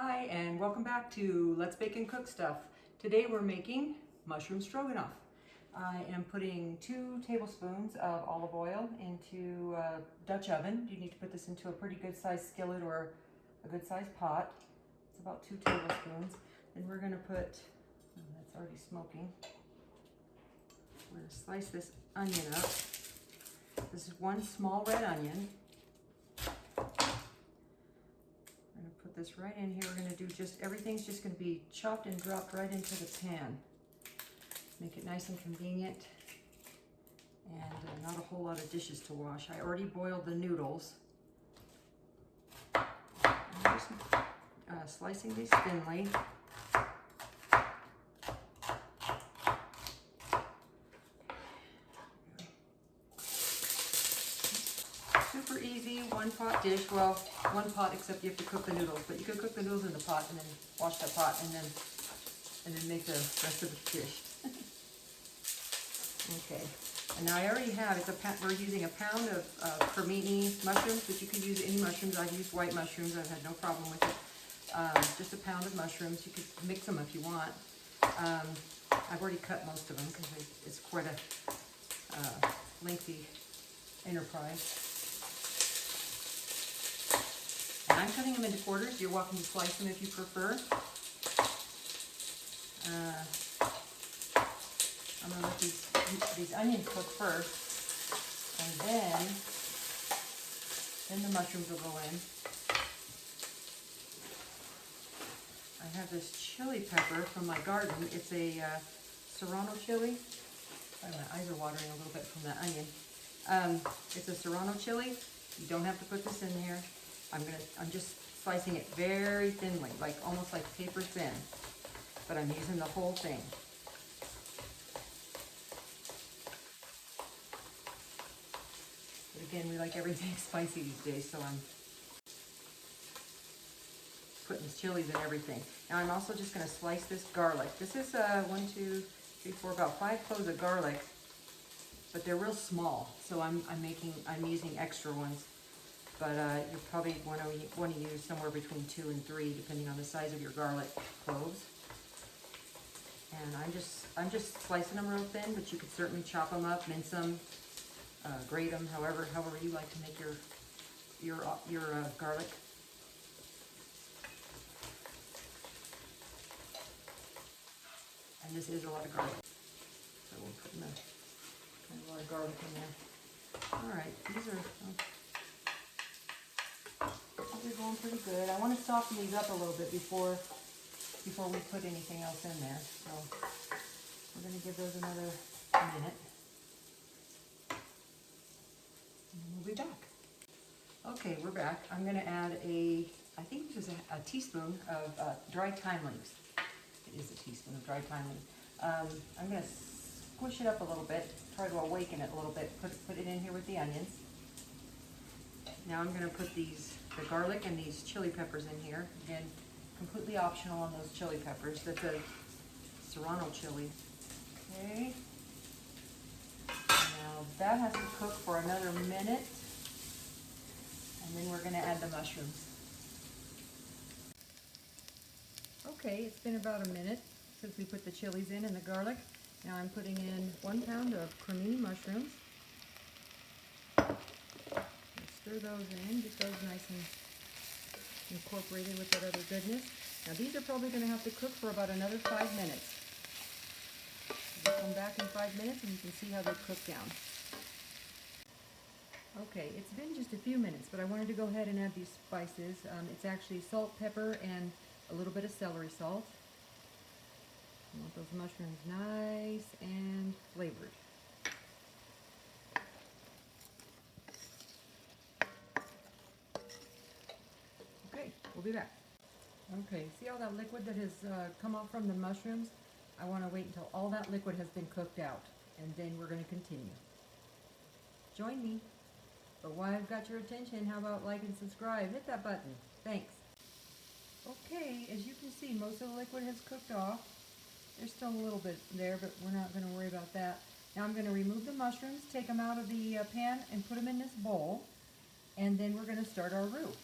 Hi, and welcome back to Let's Bake and Cook Stuff. Today we're making mushroom stroganoff. I am putting 2 tablespoons of olive oil into a Dutch oven. You need to put this into a pretty good sized skillet or a good sized pot. It's about 2 tablespoons. Then we're going to put, that's already smoking. We're going to slice this onion up. This is 1 small red onion. Put this right in here. We're going to do everything's just going to be chopped and dropped right into the pan. Make it nice and convenient, and not a whole lot of dishes to wash. I already boiled the noodles. I'm just slicing these thinly. Super easy, 1 pot dish. Well, 1 pot except you have to cook the noodles, but you can cook the noodles in the pot and then wash that pot and then make the rest of the dish. Okay, and now I already have, we're using a pound of cremini mushrooms, but you can use any mushrooms. I've used white mushrooms. I've had no problem with it. Just a pound of mushrooms. You could mix them if you want. I've already cut most of them because it's quite a lengthy enterprise. And I'm cutting them into quarters. You're welcome to slice them if you prefer. I'm going to let these onions cook first, and then the mushrooms will go in. I have this chili pepper from my garden. It's a serrano chili. Sorry, my eyes are watering a little bit from that onion. It's a serrano chili. You don't have to put this in here. I'm just slicing it very thinly, almost like paper thin, but I'm using the whole thing. But again, we like everything spicy these days, so I'm putting chilies in everything. Now I'm also just going to slice this garlic. This is 1, 2, 3, 4, about 5 cloves of garlic, but they're real small, so I'm using extra ones. But you probably want to use somewhere between 2 and 3, depending on the size of your garlic cloves. And I'm just slicing them real thin, but you could certainly chop them up, mince them, grate them, however you like to make your garlic. And this is a lot of garlic, so we'll put a lot of garlic in there. All right, these are going pretty good. I want to soften these up a little bit before we put anything else in there. So we're going to give those another minute. And we'll be back. Okay, we're back. I'm going to add I think this is a teaspoon of dried thyme leaves. It is a teaspoon of dried thyme leaves. I'm going to squish it up a little bit, try to awaken it a little bit, put it in here with the onions. Now I'm going to put the garlic and these chili peppers in here. Again, completely optional on those chili peppers. That's a serrano chili. Okay. Now that has to cook for another minute, and then we're going to add the mushrooms. Okay, it's been about a minute since we put the chilies in and the garlic. Now I'm putting in 1 pound of cremini mushrooms. Stir those in, get those nice and incorporated with that other goodness. Now these are probably going to have to cook for about another 5 minutes. We'll come back in 5 minutes and you can see how they cook down. Okay, it's been just a few minutes, but I wanted to go ahead and add these spices. It's actually salt, pepper, and a little bit of celery salt. I want those mushrooms nice and flavored. Okay, we'll be back. Okay, see all that liquid that has come off from the mushrooms? I want to wait until all that liquid has been cooked out, and then we're going to continue. Join me. But while I've got your attention, how about like and subscribe? Hit that button. Thanks. Okay, as you can see, most of the liquid has cooked off. There's still a little bit there, but we're not going to worry about that. Now I'm going to remove the mushrooms, take them out of the pan, and put them in this bowl. And then we're going to start our roux.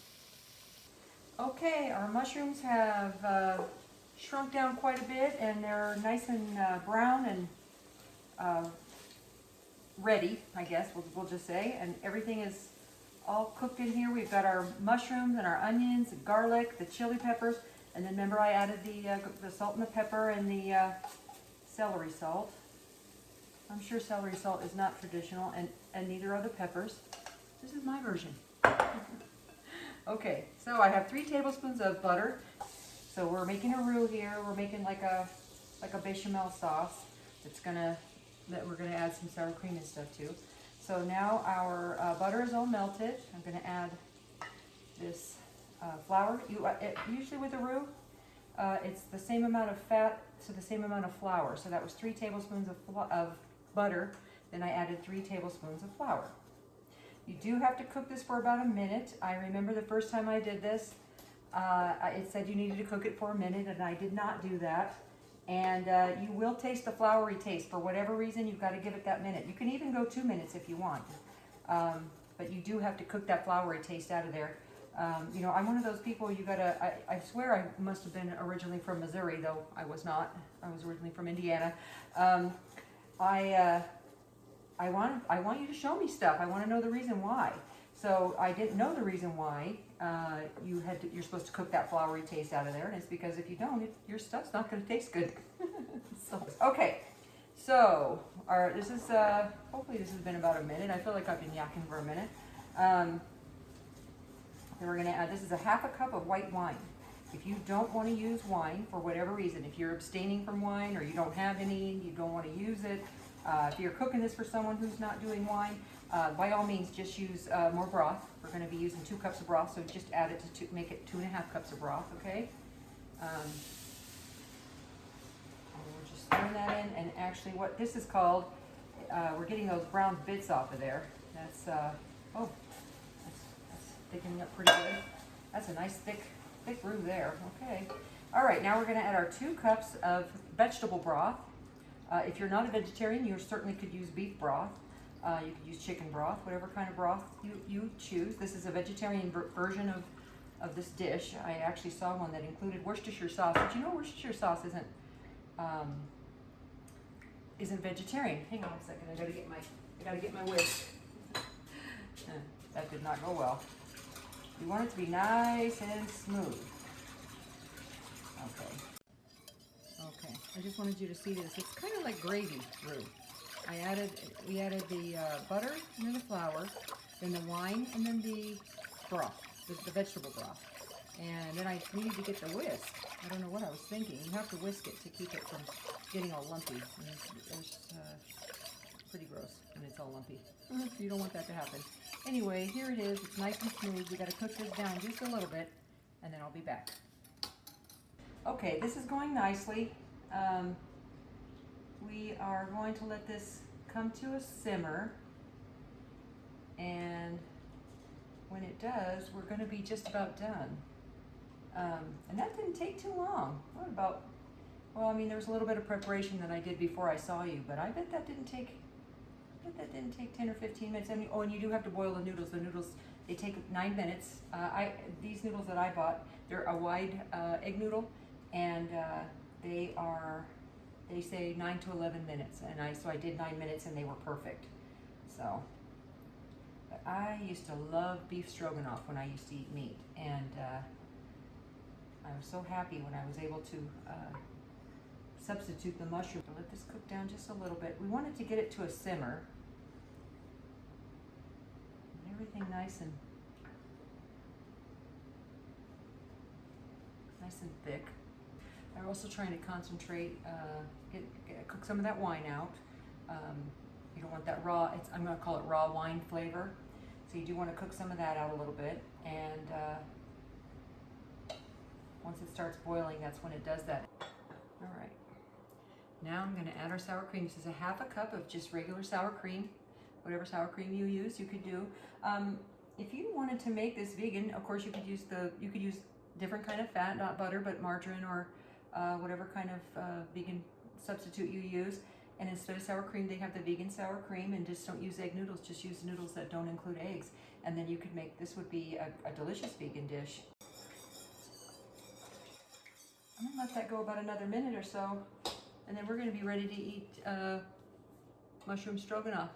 Okay, our mushrooms have shrunk down quite a bit, and they're nice and brown and ready, I guess we'll just say. And everything is all cooked in here. We've got our mushrooms and our onions, the garlic, the chili peppers, and then remember I added the salt and the pepper and the celery salt. I'm sure celery salt is not traditional, and neither are the peppers. This is my version. Okay, so I have 3 tablespoons of butter. So we're making a roux here. We're making like a bechamel sauce that we're gonna add some sour cream and stuff to. So now our butter is all melted. I'm gonna add this flour. Usually with a roux, it's the same amount of fat to the same amount of flour. So that was 3 tablespoons of butter. Then I added 3 tablespoons of flour. You do have to cook this for about a minute. I remember the first time I did this, it said you needed to cook it for a minute, and I did not do that. And you will taste the floury taste. For whatever reason, you've got to give it that minute. You can even go 2 minutes if you want. But you do have to cook that floury taste out of there. You know, I'm one of those people, I swear I must have been originally from Missouri, though I was not. I was originally from Indiana. I want you to show me stuff. I want to know the reason why. So I didn't know the reason why you're supposed to cook that floury taste out of there, and it's because if you don't, your stuff's not going to taste good. Okay, so this is hopefully this has been about a minute. I feel like I've been yakking for a minute. Then we're going to add, this is a ½ cup of white wine. If you don't want to use wine for whatever reason, if you're abstaining from wine or you don't have any, you don't want to use it, if you're cooking this for someone who's not doing wine, by all means just use more broth. We're going to be using 2 cups of broth, so just add it to make it 2½ cups of broth, okay? And we'll just throw that in, and actually what this is called, we're getting those brown bits off of there. That's thickening up pretty good. That's a nice thick roux there, okay. All right, now we're going to add our 2 cups of vegetable broth. If you're not a vegetarian, you certainly could use beef broth. You could use chicken broth, whatever kind of broth you choose. This is a vegetarian version of this dish. I actually saw one that included Worcestershire sauce. Did you know Worcestershire sauce isn't vegetarian? Hang on a second. I gotta get my whisk. That did not go well. You want it to be nice and smooth. Okay, I just wanted you to see this. It's kind of like gravy roux. We added the butter and then the flour, then the wine, and then the broth, the vegetable broth. And then I needed to get the whisk. I don't know what I was thinking. You have to whisk it to keep it from getting all lumpy. It's pretty gross when it's all lumpy. You don't want that to happen. Anyway, here it is. It's nice and smooth. We got to cook this down just a little bit, and then I'll be back. Okay, this is going nicely. We are going to let this come to a simmer, and when it does, we're going to be just about done. And that didn't take too long. Well, I mean, there was a little bit of preparation that I did before I saw you, but I bet that didn't take 10 or 15 minutes. I mean, oh, and you do have to boil the noodles. The noodles, they take 9 minutes. These noodles that I bought, they're a wide egg noodle, and they say 9 to 11 minutes, and so I did 9 minutes, and they were perfect. So, but I used to love beef stroganoff when I used to eat meat, and I was so happy when I was able to substitute the mushroom. Let this cook down just a little bit. We wanted to get it to a simmer, and everything nice and thick. I'm also trying to concentrate, cook some of that wine out. You don't want that raw, I'm going to call it raw wine flavor. So you do want to cook some of that out a little bit. And once it starts boiling, that's when it does that. All right. Now I'm going to add our sour cream. This is a ½ cup of just regular sour cream. Whatever sour cream you use, you could do. If you wanted to make this vegan, of course you could use different kind of fat, not butter, but margarine or whatever kind of vegan substitute you use. And instead of sour cream, they have the vegan sour cream, and just don't use egg noodles, just use noodles that don't include eggs. And then you could make, this would be a delicious vegan dish. let that go about another minute or so, and then we're going to be ready to eat mushroom stroganoff.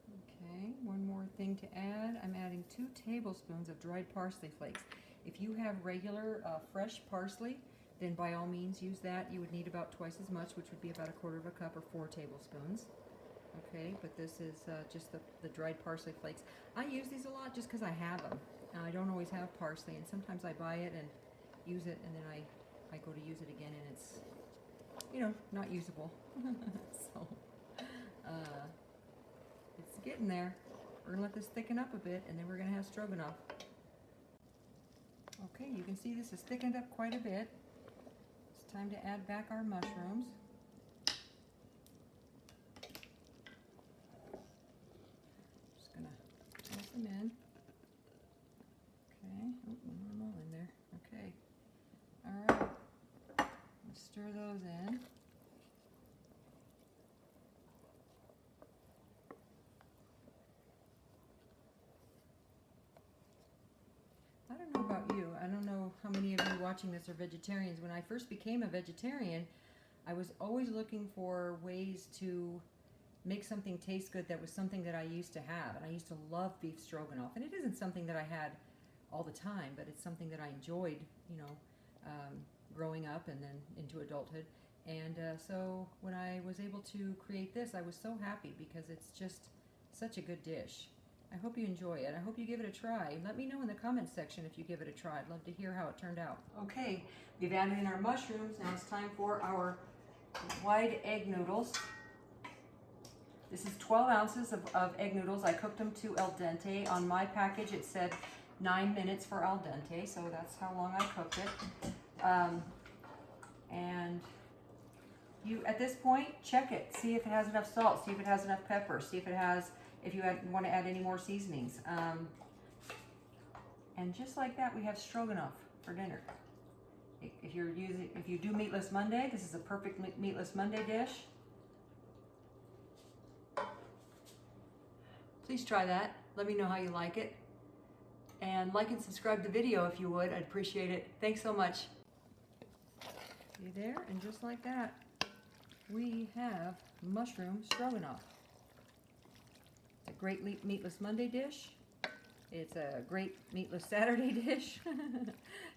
Okay, one more thing to add. I'm adding 2 tablespoons of dried parsley flakes. If you have regular fresh parsley, then by all means use that. You would need about twice as much, which would be about 1/4 cup or 4 tablespoons. Okay, but this is just the dried parsley flakes. I use these a lot just because I have them. I don't always have parsley, and sometimes I buy it and use it, and then I go to use it again, and it's, you know, not usable. So, it's getting there. We're gonna let this thicken up a bit, and then we're gonna have stroganoff. Okay, you can see this has thickened up quite a bit. It's time to add back our mushrooms. Just gonna toss them in. Okay, oh, one more mole in there. Okay, all right. Let's stir those in. I don't know about you. I don't know how many of you watching this are vegetarians. When I first became a vegetarian, I was always looking for ways to make something taste good that was something that I used to have. And I used to love beef stroganoff. And it isn't something that I had all the time, but it's something that I enjoyed, you know, growing up and then into adulthood. And so when I was able to create this, I was so happy because it's just such a good dish. I hope you enjoy it. I hope you give it a try. Let me know in the comments section if you give it a try. I'd love to hear how it turned out. Okay, we've added in our mushrooms. Now it's time for our wide egg noodles. This is 12 ounces of egg noodles. I cooked them to al dente. On my package it said 9 minutes for al dente, so that's how long I cooked it. And you, at this point, check it. See if it has enough salt. See if it has enough pepper. See if it has, if you want to add any more seasonings. And just like that, we have stroganoff for dinner. If you do Meatless Monday, this is a perfect Meatless Monday dish. Please try that. Let me know how you like it. And like and subscribe the video if you would. I'd appreciate it. Thanks so much. See there? And just like that, we have mushroom stroganoff. It's a great Meatless Monday dish. It's a great Meatless Saturday dish.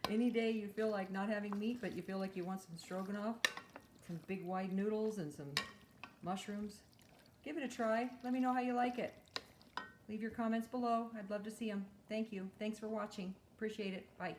Any day you feel like not having meat, but you feel like you want some stroganoff, some big wide noodles and some mushrooms, give it a try. Let me know how you like it. Leave your comments below. I'd love to see them. Thank you. Thanks for watching. Appreciate it. Bye.